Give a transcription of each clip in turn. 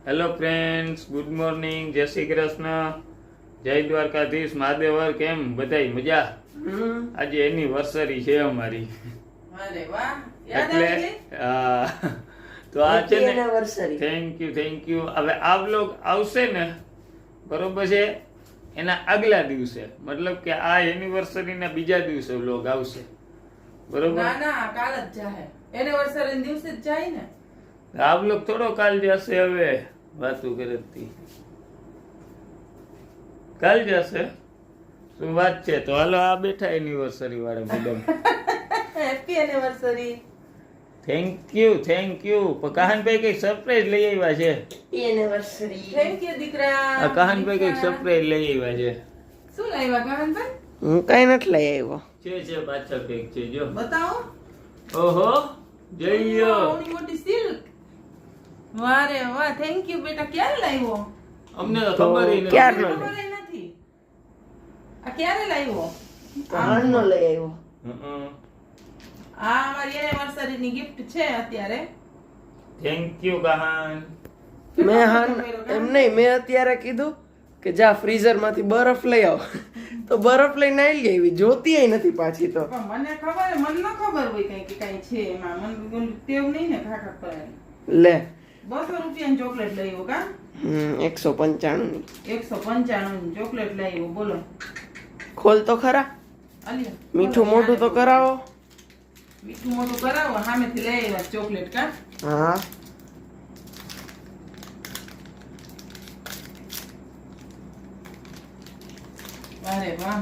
Hello friends, good morning, જય શ્રી કૃષ્ણ, જય દ્વારકાધીશ, મહાદેવર. કેમ બધાય મજા? આજે એનિવર્સરી છે અમારી. અરે વાહ, યાદ આવી એટલે ગઈ? તો આ છે ને, એનિવર્સરી. Thank you. હવે આ વ્લોગ આવશે ને, બરોબર છે, એના આગલા દિવસે, મતલબ કે આ એનિવર્સરી ના બીજા દિવસે વ્લોગ આવશે, બરોબર? ના ના, કાલ જ જાહે. એનિવર્સરી દિવસે જ જાય ને. આ વ્લોગ થોડો કાલ જશે. હવે વાતું કરતી કાલ જશે, શું વાત છે? તો હાલો, આ બેઠા એનિવર્સરી વાળા madam. Happy anniversary. Thank you. પણ કહાનભાઈ કઈક સરપ્રાઈઝ લઈ આવ્યા છે. એનિવર્સરી. થેન્ક યુ દીકરા. આ કહાનભાઈ કઈક સરપ્રાઈઝ લઈ આવ્યા છે. શું લાવ્યા કાહનભાઈ? હું કઈ નથી લઈ આવ્યો. છે પાછળ કઈક છે, જો. બતાવો. ઓહો, જઈયો. ઓની મોટી સિલ્ક. વાહ રે વાહ, થેન્ક યુ બેટા. ક્યારે લાવ્યો? અમને તો ખબર ય નથી. ક્યારનો ખબર ય નથી. આ ક્યારે લાવ્યો? હાણનો લઈ આવ્યો. આ અમારી એનિવર્સરી ની ગિફ્ટ છે અત્યારે. Thank you Kahan. મેં હાન એમ નહીં, મેં અત્યારે કીધું કે જા ફ્રીઝર માંથી બરફ લઈ આવ, તો બરફ લઈને આવી આવી, જોતી નથી પાછી. તો પણ મને ન ખબર હોય કઈ કે કઈ છે એમાં. મને ટેવ નહીં ને ખાખા પર. લે 200 રૂપિયાની ચોકલેટ લઈ આવ્યો કા? 195 ની. 195 ની ચોકલેટ લઈ આવ્યો. બોલો, ખોલ તો ખરા. આલિયા મીઠું મોઢું તો કરાવો. મીઠું મોઢું કરાવો. સામેથી લઈ આવ્યા ચોકલેટ કા? હા, અરે વાહ.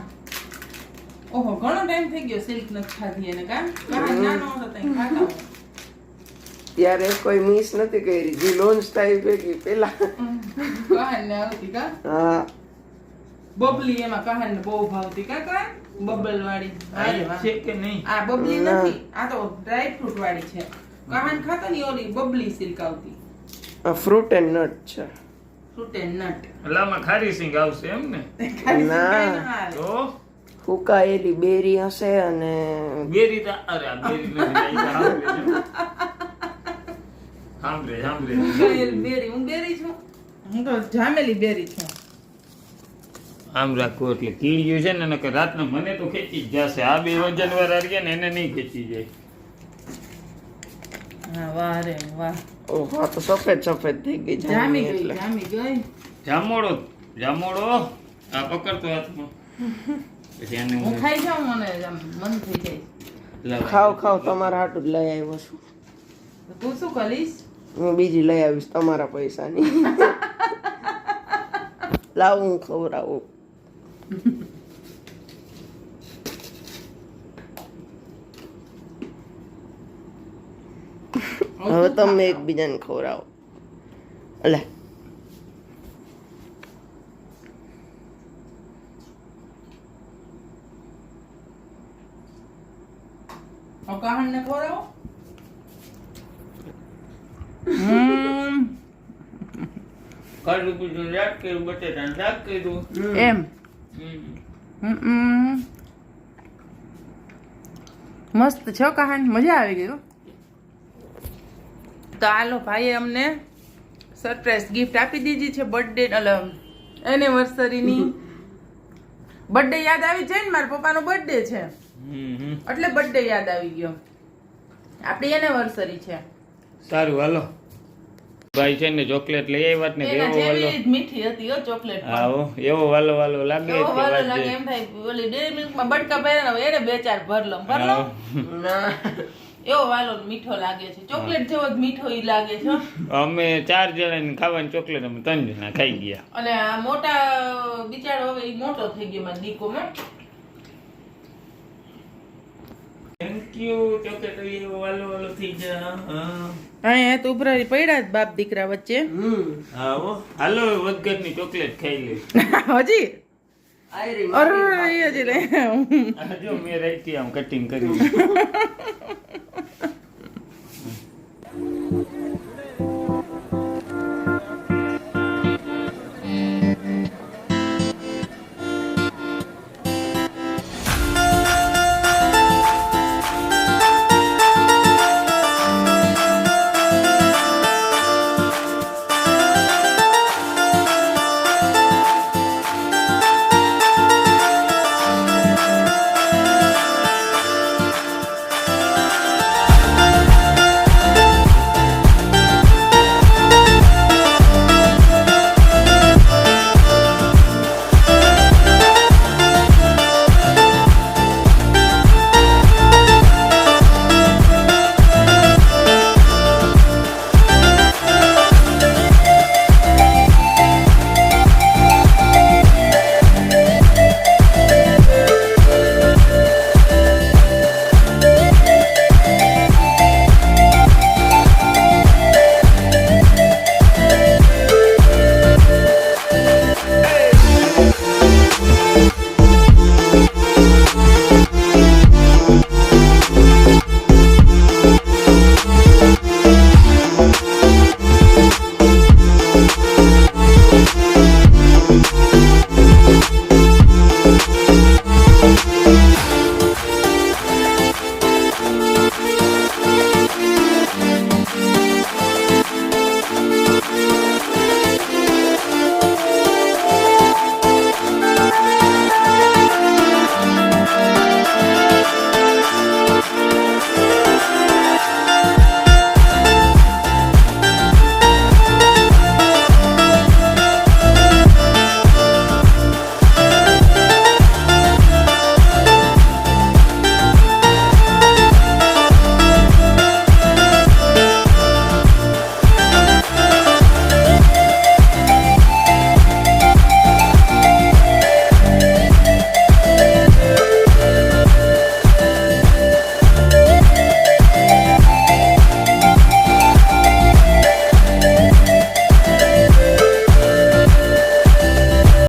ઓહો, ઘણો ટાઈમ થઈ ગયો સિલ્ક નથી ખાધી એને કા? કારણ નાનો હતો તઈ ખાતા હોય. ત્યારે કોઈ મિસ નથી કરી. જે લોન્ચ થાય ભેગી પેલા. કહાન ને આવતી કા? હા, બબલી એમાં કહાન ને બહુ ભાવતી કા? કહાન બબલ વાળી. અરે વાહ. છે કે નહીં? આ બબલી નથી, આ તો ડ્રાય ફ્રૂટ વાળી છે. કહાન ખાતો ની ઓલી બબલી સિલ્ક આવતી. આ ફ્રૂટ એન્ડ નટ છે. Fruit and nut. લામાં ખારી સિંગ આવશે એમ ને? ના. તો ફૂકાયેલી બેરી હશે અને બેરી તો અરે આ બેરી નથી. સાંભળે. બેરી. હું બેરી છું. હું તો જામેલી બેરી છું. આમ રાખો એટલે કીડિયું છે ને, નકર રાતના મને તો ખેંચી જ જશે. આ બે વજન વાળા રહ્યા ને, એને નહીં ખેંચી જાય. હા, વાહ રે વાહ. ઓહો, આ તો સફેદ થઈ ગઈ જામી જામી ગઈ, એટલે. જામી ગઈ. જામોડો આ પકડતો હાથમાં. પછી આને હું ખાઈ જાઉં, મને આમ મન થઈ જાય. લાવ. ખાવ તમારા હાટું જ લઈ આવ્યો છું. તો તું શું કરીશ? હું બીજી લઈ આવીશ તમારા પૈસાની. લાવ, હું ખવડાવું. હવે તમે એકબીજાને ખવડાવો. લે, કહાન ને ખવડાવો. કાઢું પીધું, રાખ કર્યું, બટેટાનું શાક કર્યું. એમ. મસ્ત છો કહાન, મજા આવી ગઈ હો. તો આલો ભાઈએ અમને સરપ્રાઈઝ ગિફ્ટ આપી દીધી છે. બર્થડે એનિવર્સરીની. બર્થડે યાદ આવી જાય ને, મારા પપ્પાનો બર્થડે છે એટલે બર્થડે યાદ આવી ગયો. આપણી એનિવર્સરી છે. સારું, હાલો. ભાઈ છે ને ચોકલેટ લઈ આવ્યા ને, એના એવો વાલો. જેવી જ મીઠી હતી હો ચોકલેટ. આવો એવો વાલો લાગે એવો કે વાલો વાત લાગે. છે. એમ થાય ઓલી ડેરી મિલ્કમાં બટકા પહેર્યા હોય એને 2-4 ભર લઉં. ના, એવો વાલો મીઠો લાગે છે. ચોકલેટ જેવો જ મીઠો ઈ લાગે છે. અમે 4 જણાની ખાવાની ચોકલેટ અમે 3 જણા ખાઈ ગયા. અને આ મોટા બિચારો હવે ઈ મોટો થઈ ગયો મારો દીકો માં. Thank you. ચોકલેટ એવો વાલો થઈ જા. અહીંયા તો ઉભરારી પડ્યા જ બાપ દીકરા વચ્ચે. આવો, હાલો વગરની ચોકલેટ ખાઈ લે. હજી આયરી અરે હજી લે. આ જો મેં રાખી આમ કટિંગ કરી.